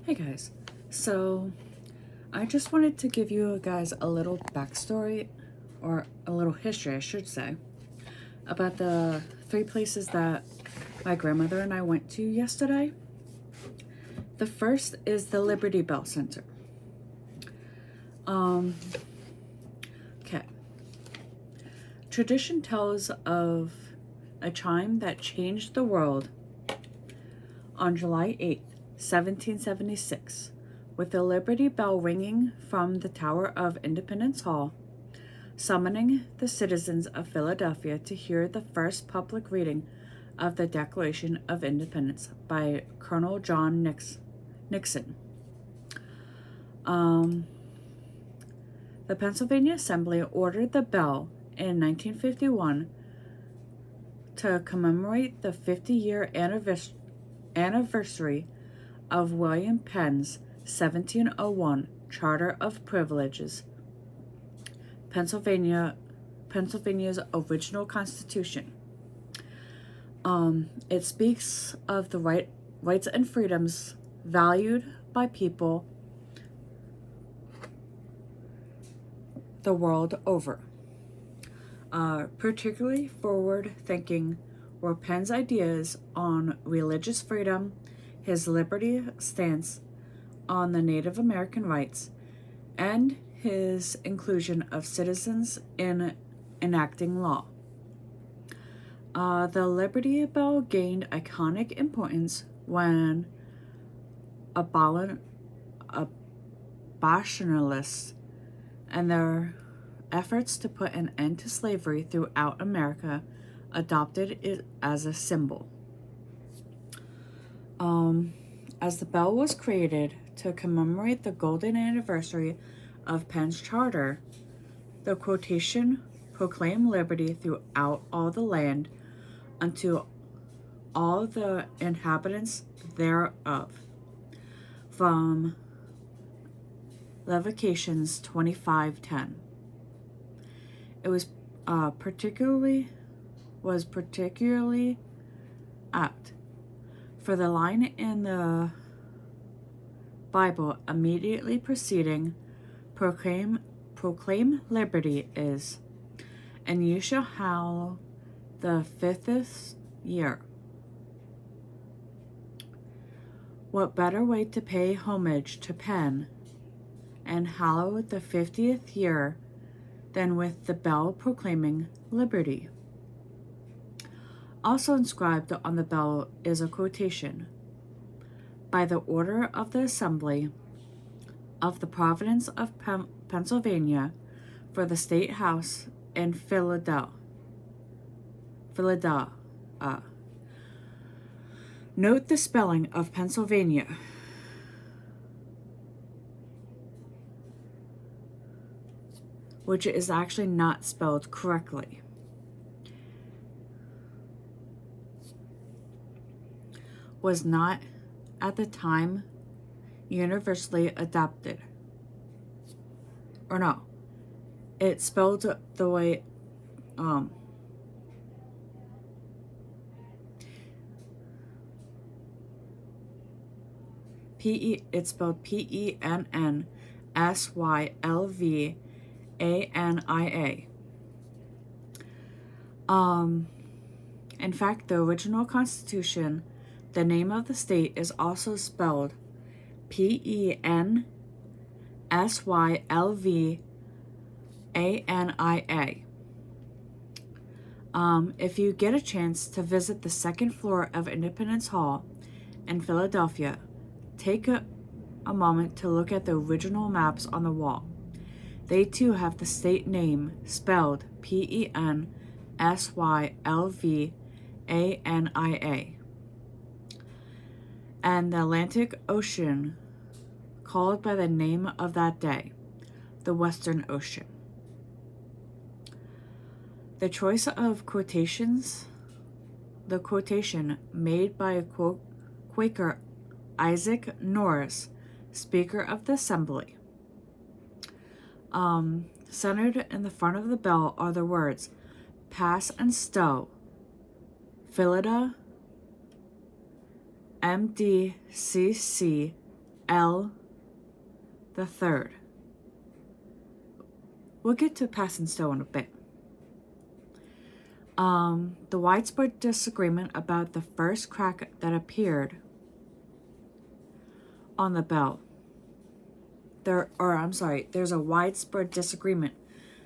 Hey guys, so I just wanted to give you guys a little backstory, or a little history, I should say, about the three places that my grandmother and I went to yesterday. The first is the Liberty Bell Center. Okay. Tradition tells of a chime that changed the world on July 8th, 1776, with the Liberty Bell ringing from the Tower of Independence Hall, summoning the citizens of Philadelphia to hear the first public reading of the Declaration of Independence by Colonel John Nixon. The Pennsylvania Assembly ordered the bell in 1951 to commemorate the 50-year anniversary of William Penn's 1701 Charter of Privileges, Pennsylvania's original constitution. It speaks of the rights and freedoms valued by people the world over. Particularly forward-thinking were Penn's ideas on religious freedom, his liberty stance on the Native American rights, and his inclusion of citizens in enacting law. The Liberty Bell gained iconic importance when abolitionists and their efforts to put an end to slavery throughout America adopted it as a symbol. As the bell was created to commemorate the golden anniversary of Penn's charter, the quotation proclaimed liberty throughout all the land unto all the inhabitants thereof, from Leviticus 25:10. It was particularly apt, for the line in the Bible immediately preceding proclaim liberty is, and you shall hallow the 50th year. What better way to pay homage to Penn and hallow the 50th year than with the bell proclaiming liberty? Also inscribed on the bell is a quotation: by the order of the Assembly of the Province of Pennsylvania for the State House in Philadelphia. Note the spelling of Pennsylvania. Which is actually not spelled correctly. Was not at the time universally adopted. Or no, it's spelled the way it's spelled PENNSYLVANIA. In fact, the original Constitution, the name of the state is also spelled PENSYLVANIA. If you get a chance to visit the second floor of Independence Hall in Philadelphia, take a moment to look at the original maps on the wall. They too have the state name spelled PENSYLVANIA. And the Atlantic Ocean called by the name of that day, the Western Ocean. The choice of quotations, the quotation made by Quaker Isaac Norris, Speaker of the Assembly. Centered in the front of the bell are the words, pass and stow, Philida, MDCC L the Third. We'll get to Passing Stowe in a bit. The widespread disagreement about the first crack that appeared on the bell. There's a widespread disagreement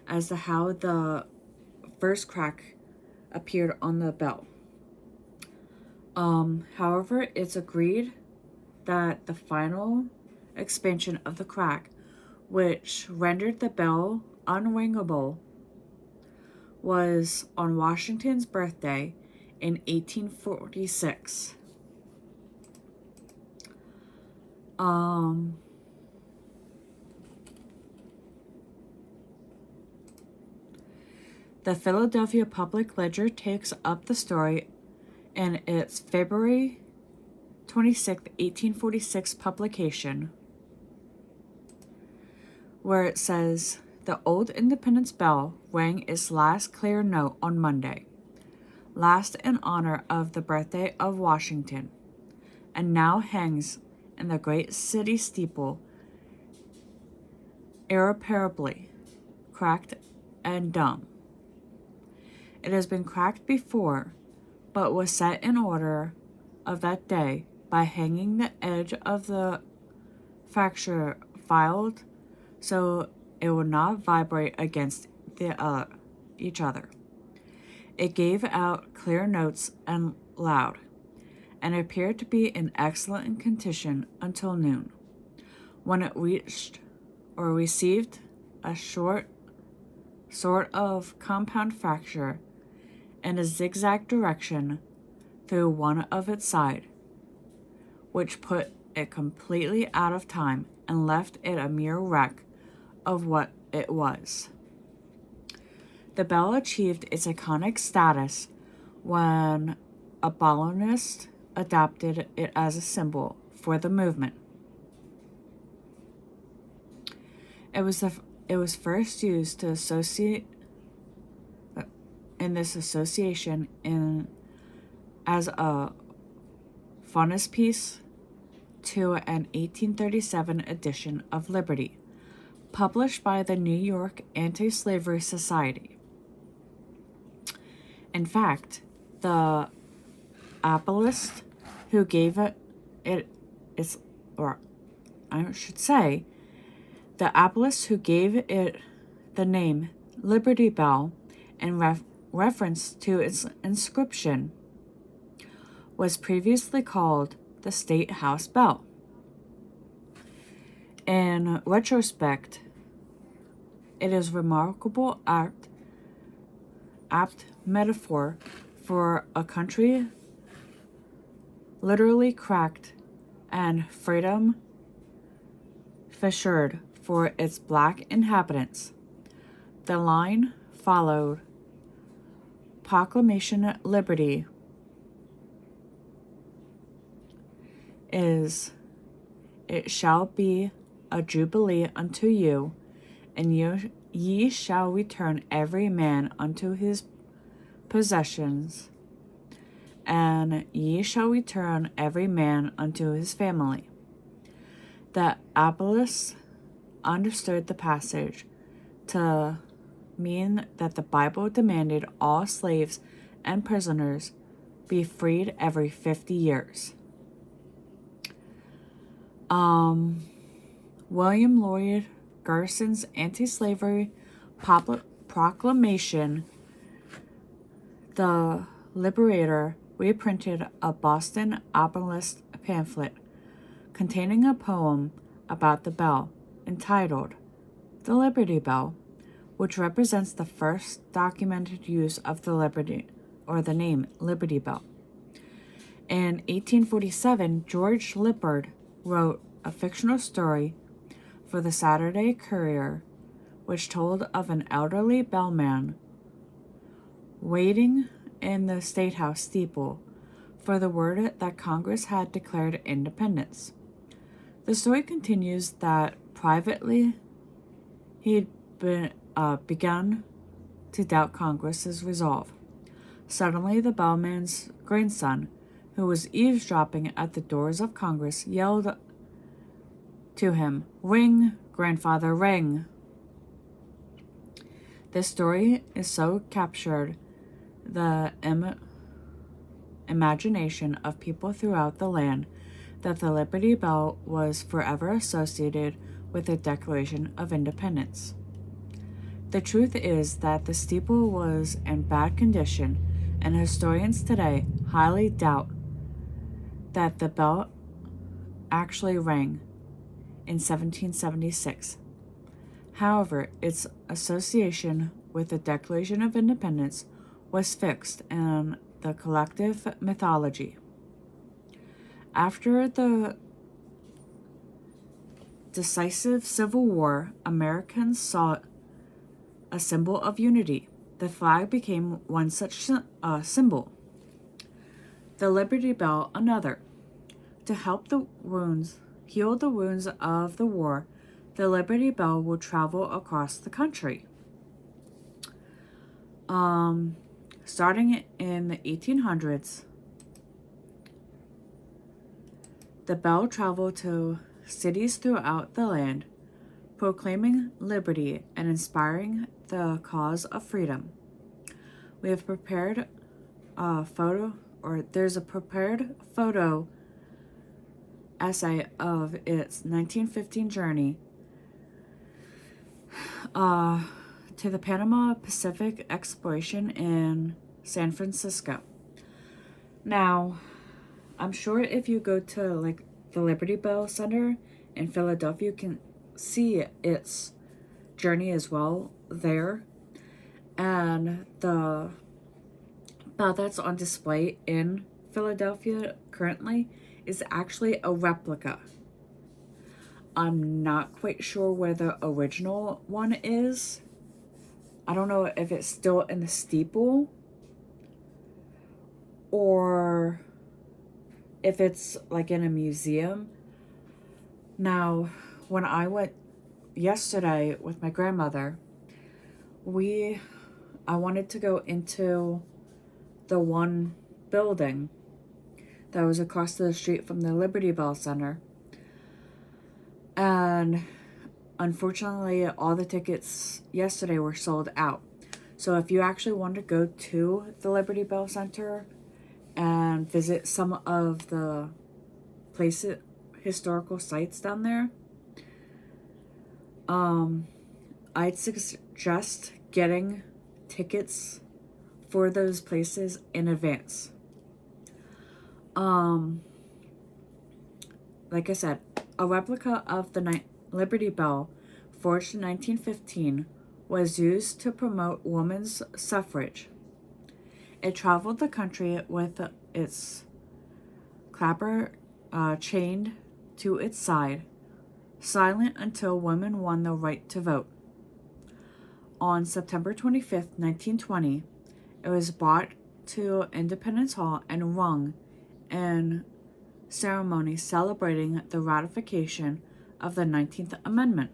as to how the first crack appeared on the bell. However, it's agreed that the final expansion of the crack, which rendered the bell unringable, was on Washington's birthday in 1846. The Philadelphia Public Ledger takes up the story in its February 26, 1846 publication, where it says, "The old Independence Bell rang its last clear note on Monday, last in honor of the birthday of Washington, and now hangs in the great city steeple, irreparably cracked and dumb. It has been cracked before, but was set in order of that day by hanging the edge of the fracture filed so it would not vibrate against each other. It gave out clear notes and loud, and appeared to be in excellent condition until noon, when it reached or received a short sort of compound fracture in a zigzag direction through one of its sides, which put it completely out of time and left it a mere wreck of what it was. The bell achieved its iconic status when abolitionists adopted it as a symbol for the movement. It was first used to associate in this association as a frontispiece to an 1837 edition of Liberty, published by the New York Anti-Slavery Society. In fact, the abolitionist who gave the abolitionist who gave it the name Liberty Bell in reference to its inscription was previously called the State House Bell. In retrospect, it is remarkable apt metaphor for a country literally cracked and freedom fissured for its black inhabitants. The line followed Proclamation Liberty is, "It shall be a jubilee unto you, and ye shall return every man unto his possessions, and ye shall return every man unto his family." The abolitionists understood the passage to mean that the Bible demanded all slaves and prisoners be freed every 50 years. William Lloyd Garrison's anti-slavery proclamation, the Liberator, reprinted a Boston abolitionist pamphlet containing a poem about the bell entitled "The Liberty Bell," which represents the first documented use of the name Liberty Bell. In 1847, George Lippard wrote a fictional story for the Saturday Courier, which told of an elderly bellman waiting in the State House steeple for the word that Congress had declared independence. The story continues that privately he'd begun to doubt Congress's resolve. Suddenly, the bellman's grandson, who was eavesdropping at the doors of Congress, yelled to him, "Ring, grandfather, ring." This story is so captured the imagination of people throughout the land that the Liberty Bell was forever associated with the Declaration of Independence. The truth is that the steeple was in bad condition, and historians today highly doubt that the bell actually rang in 1776. However, its association with the Declaration of Independence was fixed in the collective mythology. After the decisive Civil War, Americans sought a symbol of unity. The flag became one such symbol. The Liberty Bell another. To help heal the wounds of the war, the Liberty Bell will travel across the country. Starting in the 1800s, the bell traveled to cities throughout the land, proclaiming liberty and inspiring the cause of freedom. We have prepared there's a prepared photo essay of its 1915 journey to the Panama Pacific exploration in San Francisco. Now, I'm sure if you go to the Liberty Bell Center in Philadelphia, you can see its journey as well there. And the bell that's on display in Philadelphia currently is actually a replica. I'm not quite sure where the original one is. I don't know if it's still in the steeple or if it's in a museum. Now, when I went yesterday with my grandmother, I wanted to go into the one building that was across the street from the Liberty Bell Center. And unfortunately, all the tickets yesterday were sold out. So if you actually want to go to the Liberty Bell Center and visit some of the historical sites down there, I'd suggest getting tickets for those places in advance. Like I said, a replica of the Liberty Bell, forged in 1915, was used to promote women's suffrage. It traveled the country with its clapper chained to its side, silent until women won the right to vote. On September 25th, 1920, it was brought to Independence Hall and rung in ceremony celebrating the ratification of the 19th Amendment.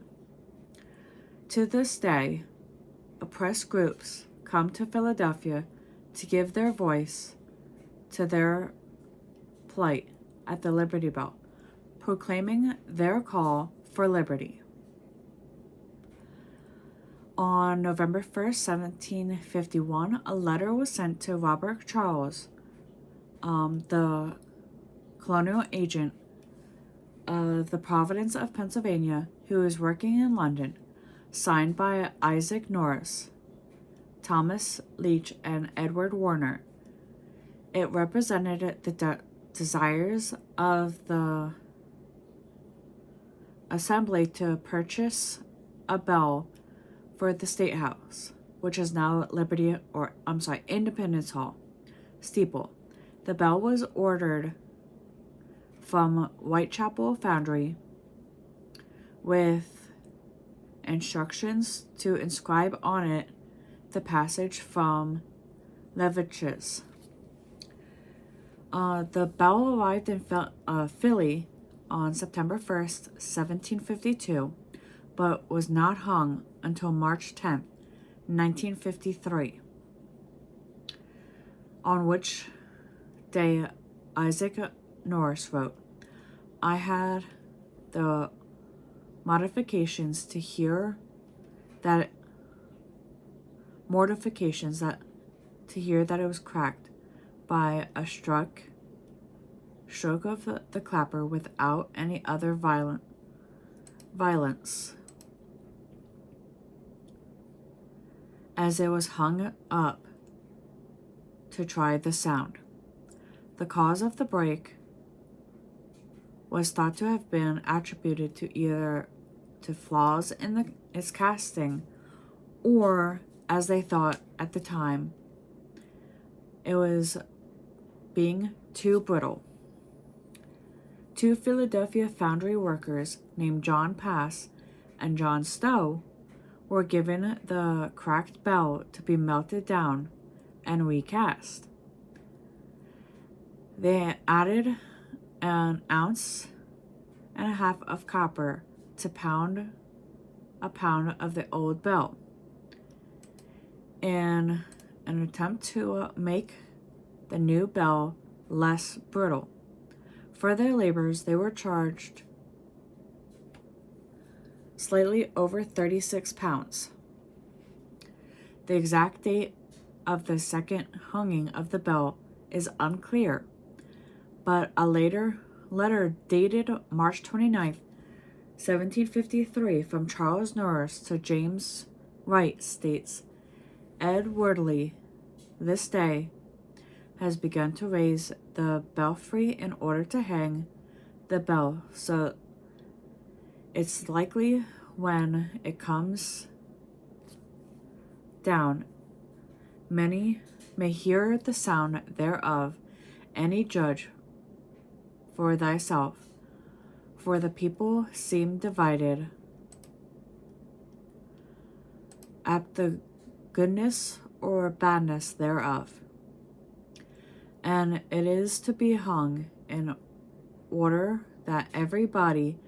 To this day, oppressed groups come to Philadelphia to give their voice to their plight at the Liberty Bell, proclaiming their call for liberty. On November 1st, 1751, a letter was sent to Robert Charles, the colonial agent of the province of Pennsylvania, who was working in London, signed by Isaac Norris, Thomas Leach, and Edward Warner. It represented the desires of the Assembly to purchase a bell for the State House, which is now Independence Hall steeple. The bell was ordered from Whitechapel Foundry with instructions to inscribe on it the passage from Leviticus. The bell arrived in Philly on September 1st, 1752, but was not hung until March 10th, 1953, on which day Isaac Norris wrote, "I had the modifications to hear that mortifications that to hear that it was cracked by a stroke of the clapper without any other violence, as it was hung up to try the sound. The cause of the break was thought to have been attributed to either to flaws in its casting, or, as they thought at the time, it was being too brittle. Two Philadelphia foundry workers named John Pass and John Stowe were given the cracked bell to be melted down and recast. They added 1.5 ounces of copper to a pound of the old bell in an attempt to make the new bell less brittle. For their labors, they were charged slightly over 36 pounds. The exact date of the second hanging of the bell is unclear, but a later letter dated March 29th, 1753, from Charles Norris to James Wright states, Ed Wordley, this day, has begun to raise the belfry in order to hang the bell, so it's likely when it comes down, many may hear the sound thereof, any judge for thyself, for the people seem divided at the goodness or badness thereof. And it is to be hung in order that everybody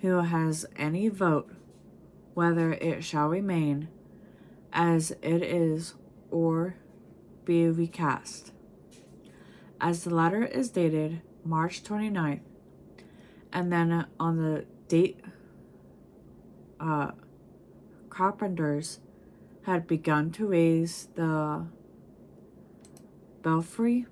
who has any vote, whether it shall remain as it is or be recast. As the letter is dated March 29th, and then on the date carpenters had begun to raise the belfry,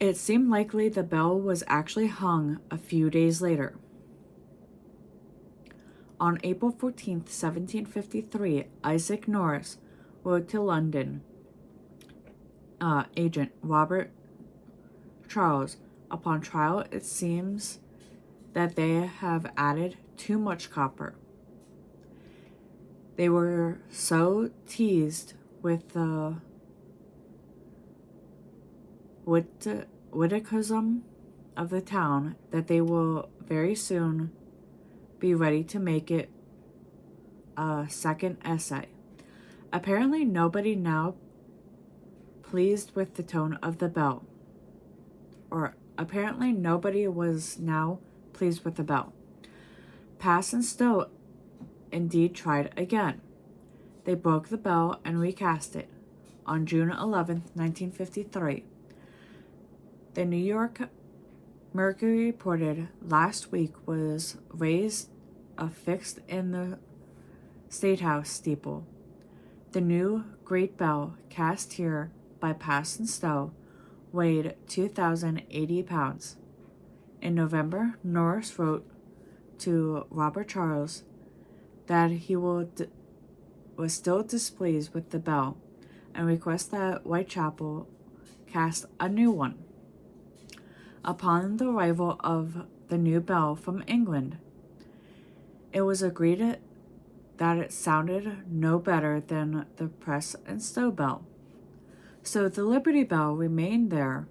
it seemed likely the bell was actually hung a few days later. On April 14th, 1753, Isaac Norris wrote to London agent Robert Charles, upon trial it seems that they have added too much copper. They were so teased with the witticism of the town that they will very soon be ready to make it a second essay. Apparently nobody now pleased with the tone of the bell, or apparently nobody was now pleased with the bell. Pass and Stowe indeed tried again. They broke the bell and recast it on June 11th, 1953. The New York Mercury reported last week was raised affixed in the State House steeple. The new great bell, cast here by Pass and Stowe, weighed 2,080 pounds. In November, Norris wrote to Robert Charles that he was still displeased with the bell and requests that Whitechapel cast a new one. Upon the arrival of the new bell from England, it was agreed that it sounded no better than the Press and Stowe bell. So the Liberty Bell remained there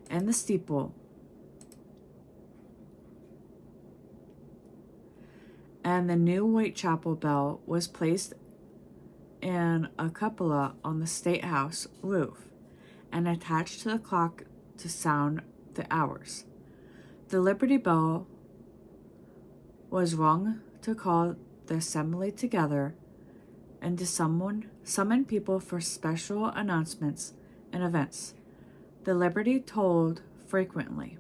in the steeple, and the new Whitechapel bell was placed in a cupola on the State House roof and attached to the clock to sound the hours. The Liberty Bell was rung to call the assembly together and to summon people for special announcements and events. The Liberty tolled frequently.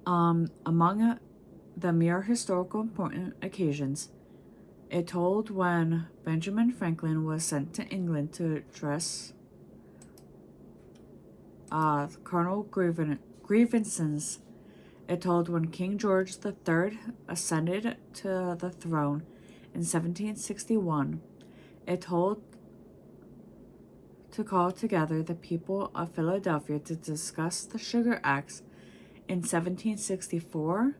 Among the mere historical important occasions, it told when Benjamin Franklin was sent to England to address Colonel grievances. It told when King George III ascended to the throne in 1761. It told to call together the people of Philadelphia to discuss the Sugar Acts in 1764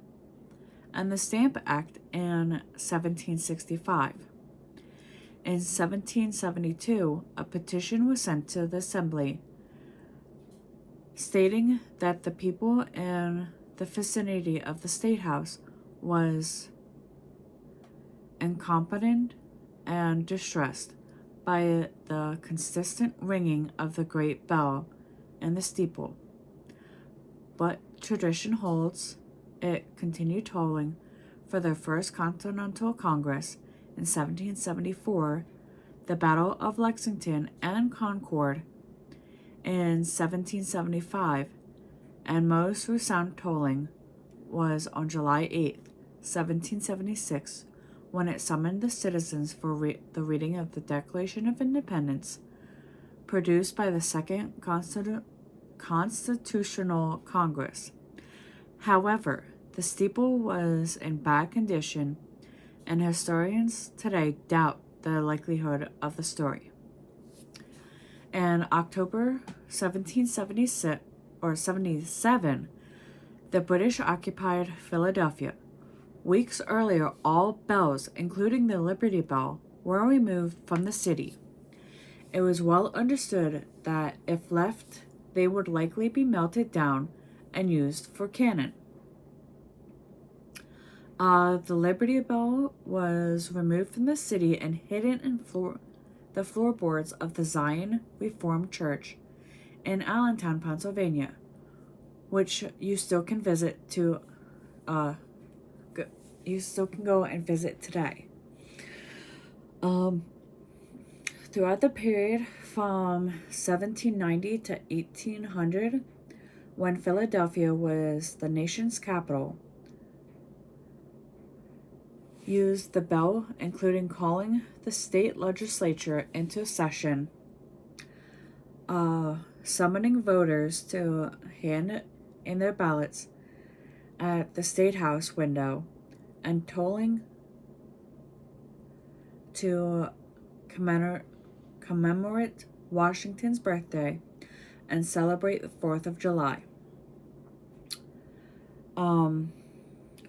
and the Stamp Act in 1765. In 1772, a petition was sent to the Assembly stating that the people in the vicinity of the State House was incompetent and distressed by the consistent ringing of the great bell in the steeple. But tradition holds it continued tolling for the First Continental Congress in 1774, the Battle of Lexington and Concord in 1775, and most resound tolling was on July 8, 1776, when it summoned the citizens for the reading of the Declaration of Independence, produced by the Second Constitutional Congress. However, the steeple was in bad condition, and historians today doubt the likelihood of the story. In October 1776 or 77, the British occupied Philadelphia. Weeks earlier, all bells, including the Liberty Bell, were removed from the city. It was well understood that if left, they would likely be melted down and used for cannon. The Liberty Bell was removed from the city and hidden in the floorboards of the Zion Reformed Church in Allentown, Pennsylvania, which you still can visit go and visit today. Throughout the period from 1790 to 1800, when Philadelphia was the nation's capital, used the bell, including calling the state legislature into session, summoning voters to hand in their ballots at the State House window, and tolling to commemorate Washington's birthday and celebrate the 4th of July.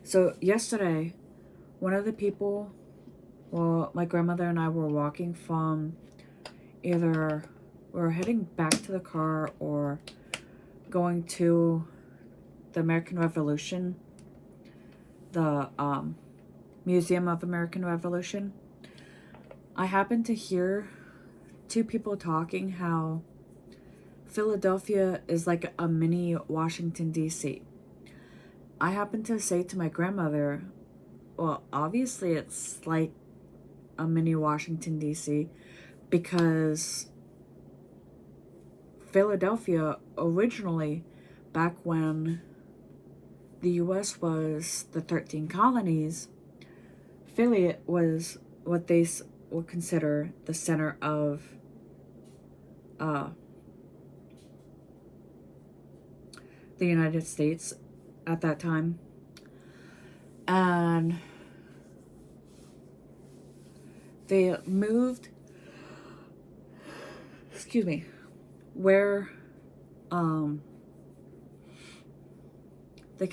So yesterday, one of the people, my grandmother and I were walking from either we were heading back to the car or going to the American Revolution, the Museum of American Revolution. I happened to hear two people talking how Philadelphia is like a mini Washington, D.C. I happened to say to my grandmother, well, obviously it's like a mini Washington, D.C. because Philadelphia originally, back when the U.S. was the 13 colonies, Philly was what they would consider the center of the United States at that time. And they moved, where the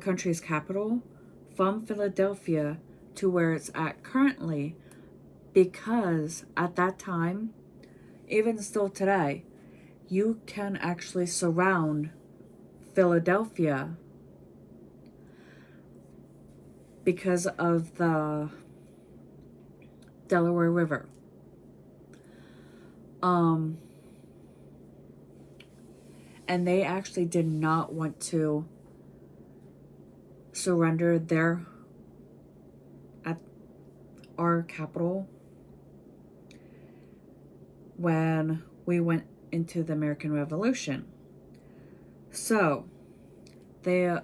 country's capital, from Philadelphia to where it's at currently, because at that time, even still today, you can actually surround Philadelphia because of the Delaware River. And they actually did not want to surrender our capital when we went into the American Revolution. So, they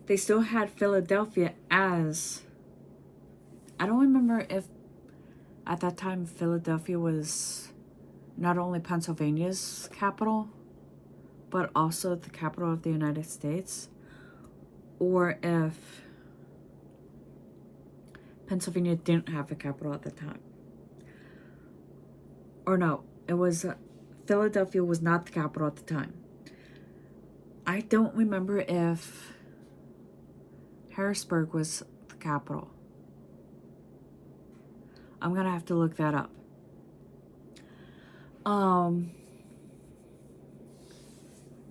they still had Philadelphia as, I don't remember if at that time Philadelphia was not only Pennsylvania's capital, but also the capital of the United States, or if Pennsylvania didn't have a capital at the time. Or no, it was Philadelphia was not the capital at the time. I don't remember if Harrisburg was the capital. I'm gonna have to look that up.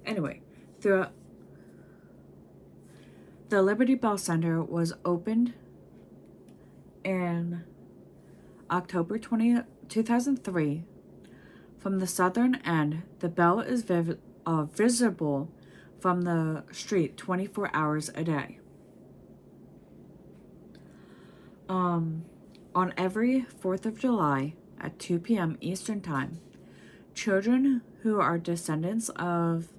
Anyway, the Liberty Bell Center was opened in October 2003. From the southern end, the bell is visible from the street 24 hours a day. On every 4th of July at 2 p.m. Eastern Time, children who are descendants of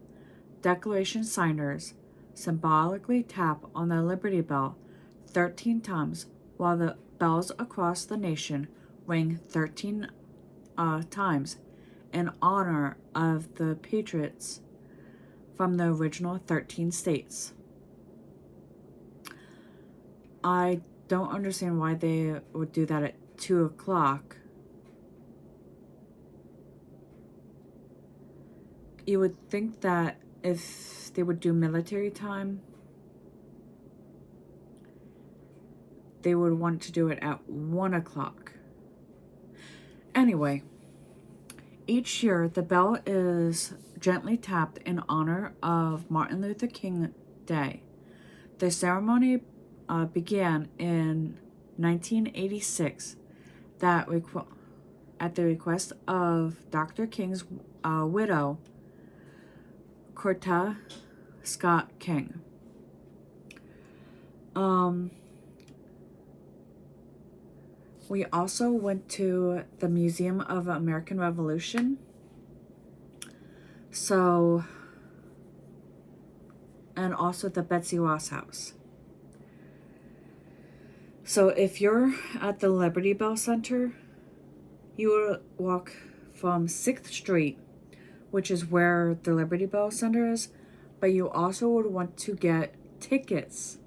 Declaration signers symbolically tap on the Liberty Bell 13 times, while the bells across the nation ring 13 times in honor of the patriots from the original 13 states. I don't understand why they would do that at 2 o'clock. You would think that if they would do military time, they would want to do it at 1 o'clock. Anyway, each year the bell is gently tapped in honor of Martin Luther King Day. The ceremony began in 1986 at the request of Dr. King's widow, Coretta Scott King. We also went to the Museum of American Revolution. And also the Betsy Ross House. So if you're at the Liberty Bell Center, you will walk from 6th Street, which is where the Liberty Bell Center is, but you also would want to get tickets.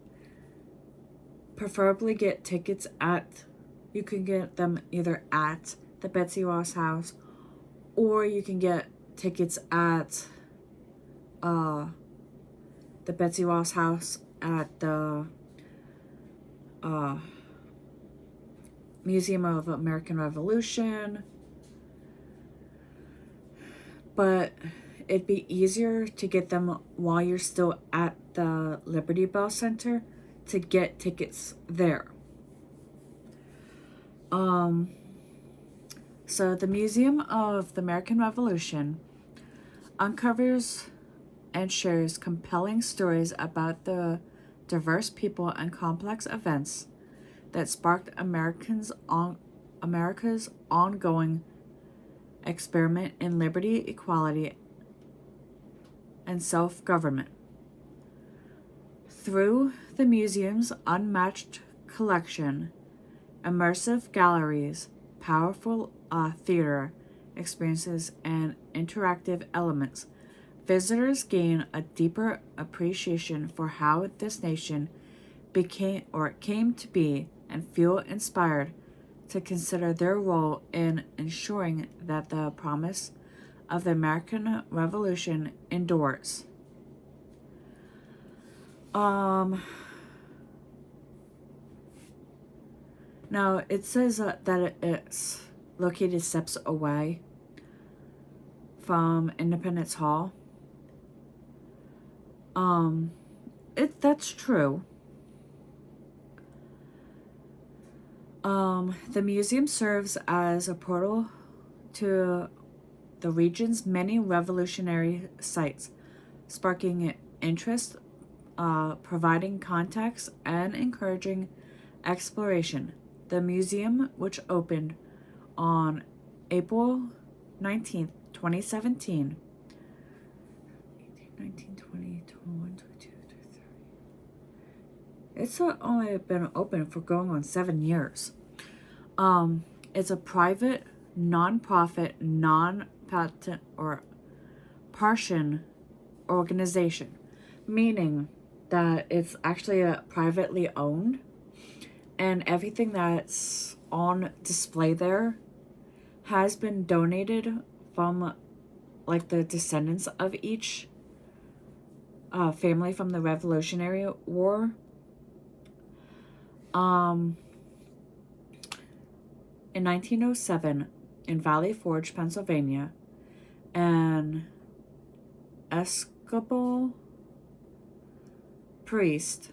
Preferably get tickets you can get them either at the Betsy Ross House, or you can get tickets at the Betsy Ross House at the Museum of American Revolution. But it'd be easier to get them while you're still at the Liberty Bell Center to get tickets there. So the Museum of the American Revolution uncovers and shares compelling stories about the diverse people and complex events that sparked America's ongoing experiment in liberty, equality, and self-government. Through the museum's unmatched collection, immersive galleries, powerful theater experiences, and interactive elements, visitors gain a deeper appreciation for how this nation came to be, and feel inspired to consider their role in ensuring that the promise of the American Revolution endures. Now, it says that it's located steps away from Independence Hall. That's true. The museum serves as a portal to the region's many revolutionary sites, sparking interest, providing context, and encouraging exploration. The museum, which opened on April 19th, 2017, 1920, 21, 22, 23. It's only been open for going on 7 years. It's a private, non-profit, non-patent or partisan organization, meaning that it's actually privately owned, and everything that's on display there has been donated from like the descendants of each family from the Revolutionary War. In 1907, in Valley Forge, Pennsylvania, an Episcopal priest,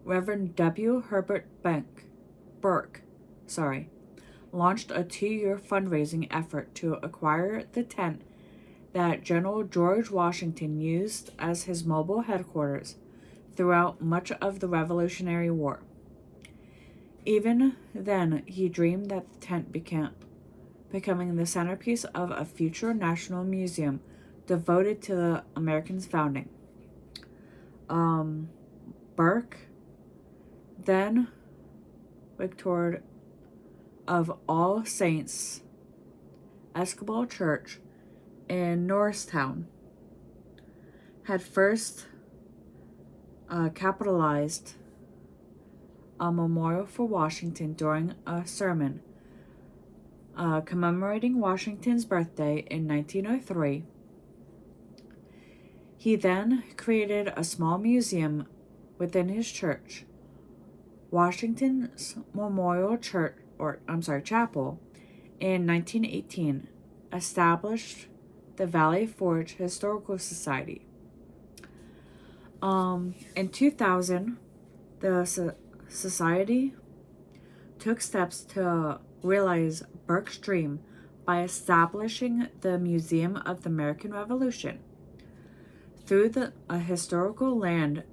Reverend W. Herbert Burke, launched a 2-year fundraising effort to acquire the tent that General George Washington used as his mobile headquarters throughout much of the Revolutionary War. Even then, he dreamed that the tent becoming the centerpiece of a future national museum devoted to the Americans' founding. Burke, then rector of All Saints Episcopal Church in Norristown, had first capitalized a memorial for Washington during a sermon commemorating Washington's birthday in 1903. He then created a small museum within his church, Washington's Memorial Chapel, in 1918, established the Valley Forge Historical Society. In 2000, the society took steps to realize Burke's dream by establishing the Museum of the American Revolution. Through a historical land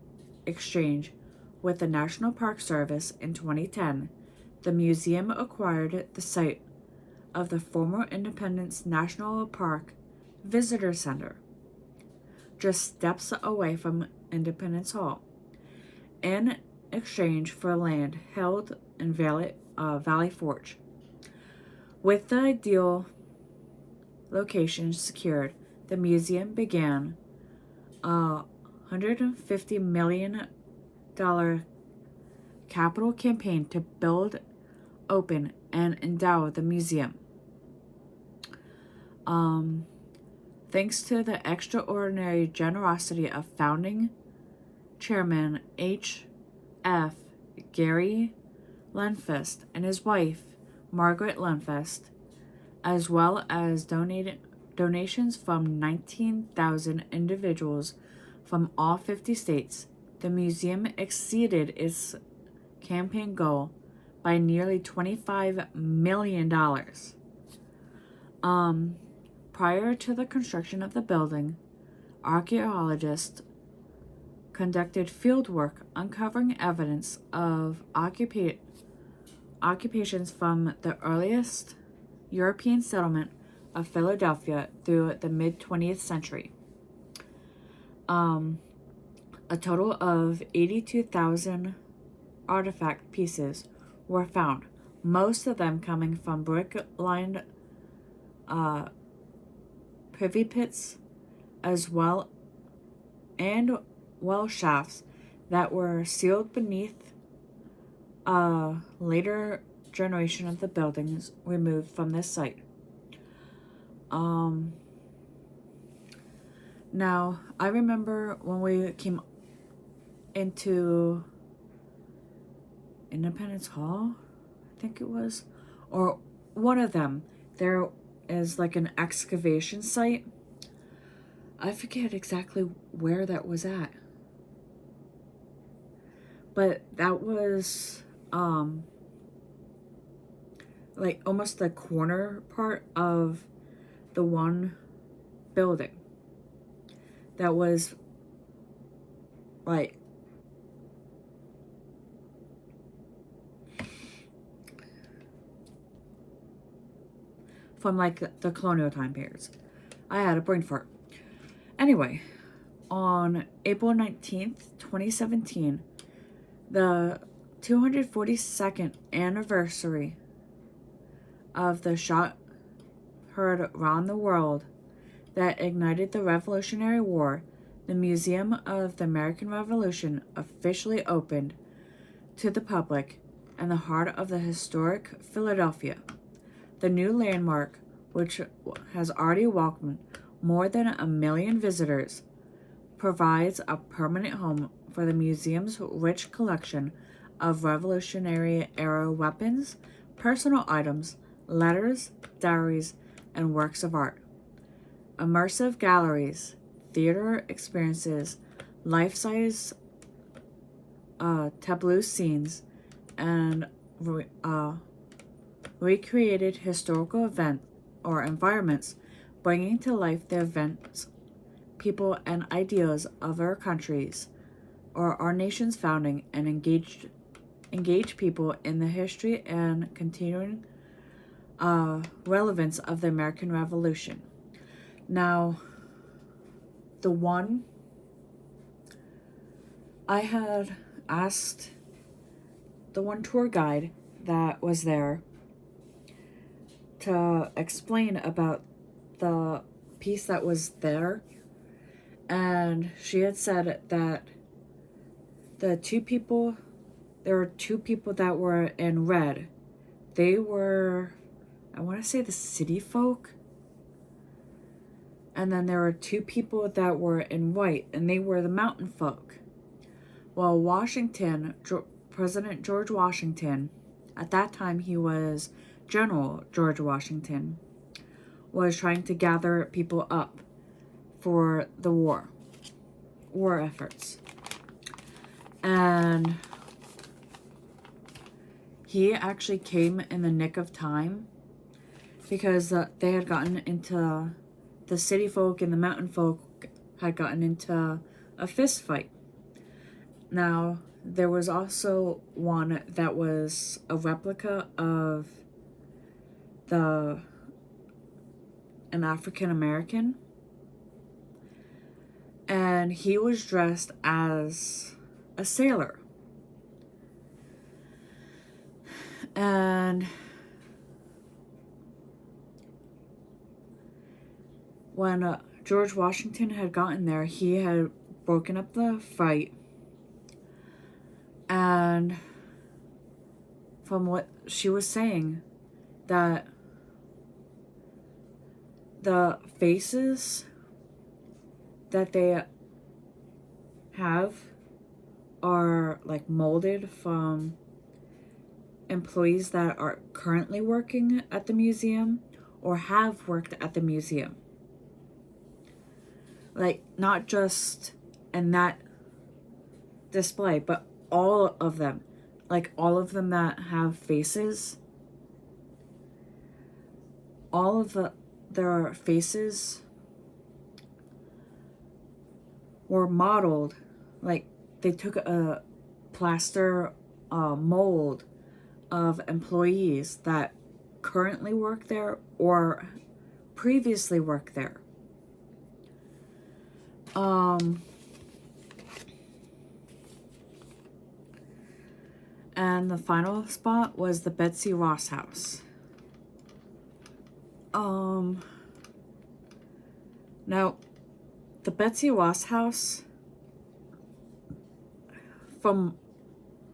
exchange with the National Park Service in 2010, the museum acquired the site of the former Independence National Park Visitor Center, just steps away from Independence Hall, in exchange for land held in Valley Forge. With the ideal location secured, the museum began a $150 million capital campaign to build, open, and endow the museum. Thanks to the extraordinary generosity of founding chairman H.F. Gary Lenfest and his wife, Margaret Lenfest, as well as donations from 19,000 individuals from all 50 states, the museum exceeded its campaign goal by nearly $25 million. Prior to the construction of the building, archaeologists conducted field work uncovering evidence of occupations from the earliest European settlement of Philadelphia through the mid-20th century. A total of 82,000 artifact pieces were found, most of them coming from brick-lined privy pits as well shafts that were sealed beneath a later generation of the buildings removed from this site. Now, I remember when we came into Independence Hall, I think it was, or one of them, there is like an excavation site. I forget exactly where that was at, but that was like almost the corner part of the one building that was like from like the colonial time periods. I had a brain fart. Anyway, on April 19th, 2017, the 242nd anniversary of the shot heard around the world that ignited the Revolutionary War, the Museum of the American Revolution officially opened to the public in the heart of the historic Philadelphia. The new landmark, which has already welcomed more than 1 million visitors, provides a permanent home for the museum's rich collection of Revolutionary-era weapons, personal items, letters, diaries, and works of art. Immersive galleries, theater experiences, life-size tableau scenes, and recreated historical event or environments, bringing to life the events, people, and ideas of our countries or our nation's founding, and engage people in the history and continuing relevance of the American Revolution. Now, the one I had asked the one tour guide that was there to explain about the piece that was there, and she had said that there were two people that were in red. They were, I want to say, the city folk, and then there were two people that were in white, and they were the mountain folk. Well, President George Washington, at that time he was General George Washington, was trying to gather people up for the war efforts. And he actually came in the nick of time, because they had gotten into, the city folk and the mountain folk had gotten into a fist fight. Now, there was also one that was a replica of an African American, and he was dressed as a sailor. And when George Washington had gotten there, he had broken up the fight. And from what she was saying, that the faces that they have are like molded from employees that are currently working at the museum or have worked at the museum. Like, not just in that display, but all of them. Like, all of them that have faces. All of their faces were modeled. Like, they took a plaster mold of employees that currently work there or previously worked there. And the final spot was the Betsy Ross House. Now, the Betsy Ross House, from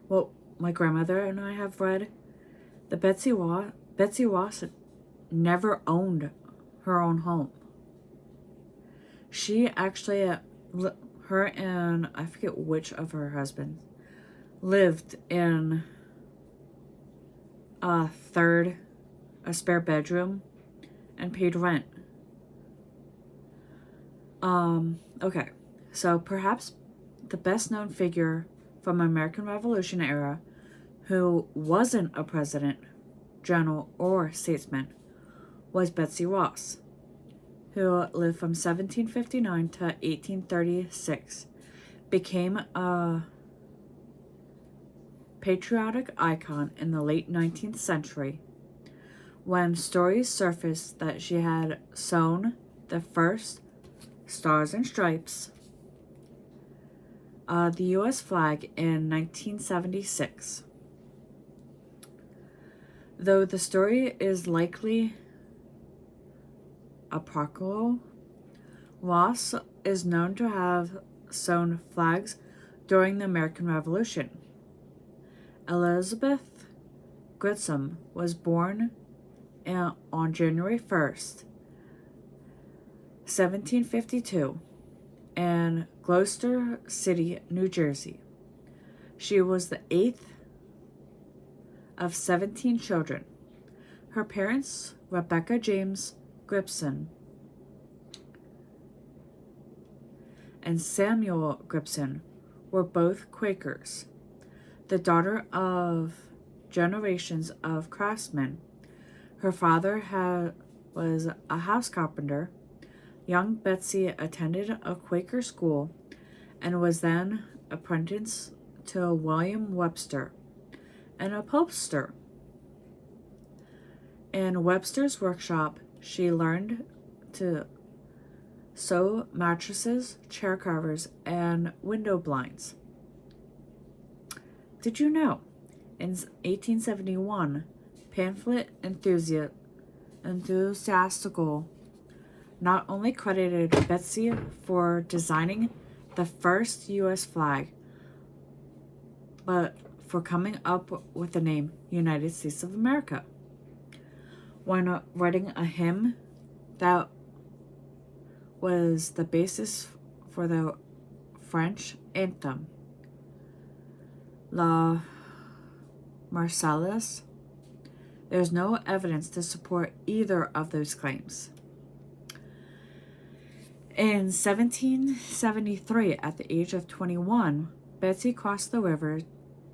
what my grandmother and I have read, the Betsy Ross never owned her own home. She actually, her and I forget which of her husbands, lived in a spare bedroom and paid rent. Okay, so perhaps the best known figure from American Revolution era who wasn't a president, general, or statesman was Betsy Ross, who lived from 1759 to 1836, became a patriotic icon in the late 19th century when stories surfaced that she had sewn the first Stars and Stripes, the U.S. flag in 1976. Though the story is likely apocryphal, Ross is known to have sewn flags during the American Revolution. Elizabeth Grissom was born on January 1st, 1752, in Gloucester City, New Jersey. She was the eighth of 17 children. Her parents, Rebecca James Gibson and Samuel Gibson, were both Quakers. The daughter of generations of craftsmen, her father was a house carpenter. Young Betsy attended a Quaker school and was then apprenticed to William Webster, an upholsterer. In Webster's workshop, she learned to sew mattresses, chair covers, and window blinds. Did you know? In 1871, pamphlet enthusiastical not only credited Betsy for designing the first U.S. flag, but for coming up with the name United States of America. When writing a hymn that was the basis for the French anthem, La Marseillaise, there's no evidence to support either of those claims. In 1773, at the age of 21, Betsy crossed the river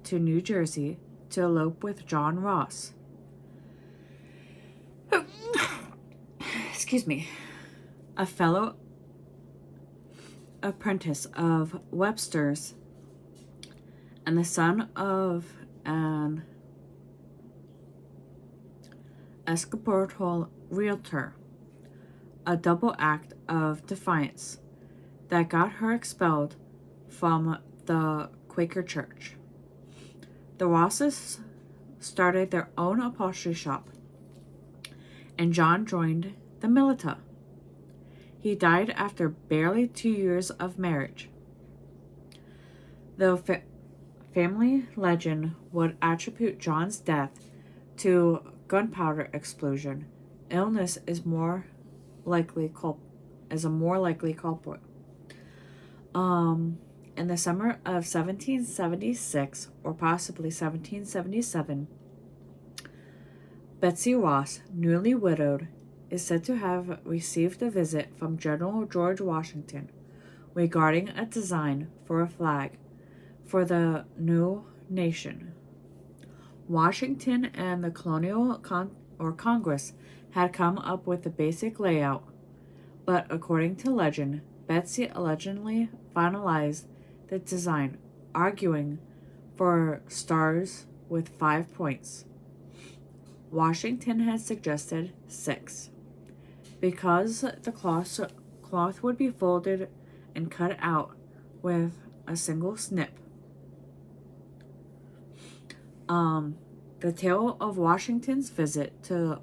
to New Jersey to elope with John Ross. Excuse me. A fellow apprentice of Webster's and the son of an Episcopal realtor, a double act of defiance that got her expelled from the Quaker Church. The Rosses started their own upholstery shop, and John joined the militia. He died after barely 2 years of marriage. Though family legend would attribute John's death to gunpowder explosion, illness is a more likely culprit. In the summer of 1776, or possibly 1777, Betsy Ross, newly widowed, is said to have received a visit from General George Washington regarding a design for a flag for the new nation. Washington and the Colonial Congress had come up with the basic layout, but according to legend, Betsy allegedly finalized the design, arguing for stars with 5 points. Washington had suggested 6, because the cloth would be folded and cut out with a single snip. The tale of Washington's visit to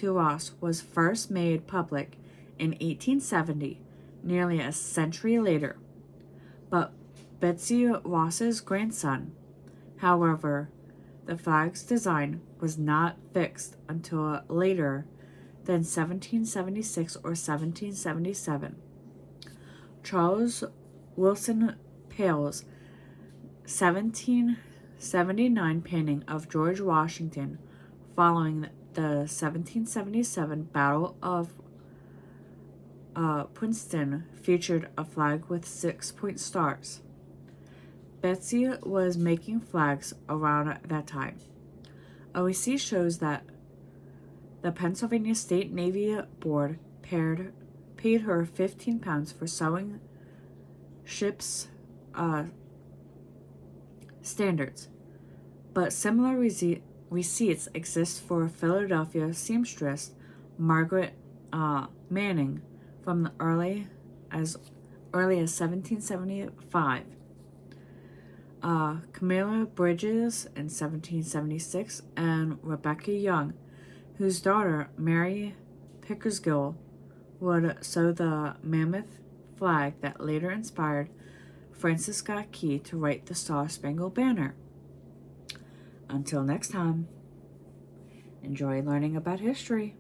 Ross was first made public in 1870, nearly a century later. But Betsy Ross's grandson, however, the flag's design was not fixed until later than 1776 or 1777. Charles Wilson Pale's 1779 painting of George Washington following the 1777 Battle of Princeton featured a flag with 6-point stars. Betsy was making flags around that time. A receipt shows that the Pennsylvania State Navy Board paid her £15 for sewing ships' standards, but similar receipts exist for Philadelphia seamstress Margaret Manning from the early as early as 1775. Camilla Bridges in 1776, and Rebecca Young, whose daughter, Mary Pickersgill, would sew the mammoth flag that later inspired Francis Scott Key to write the Star-Spangled Banner. Until next time, enjoy learning about history.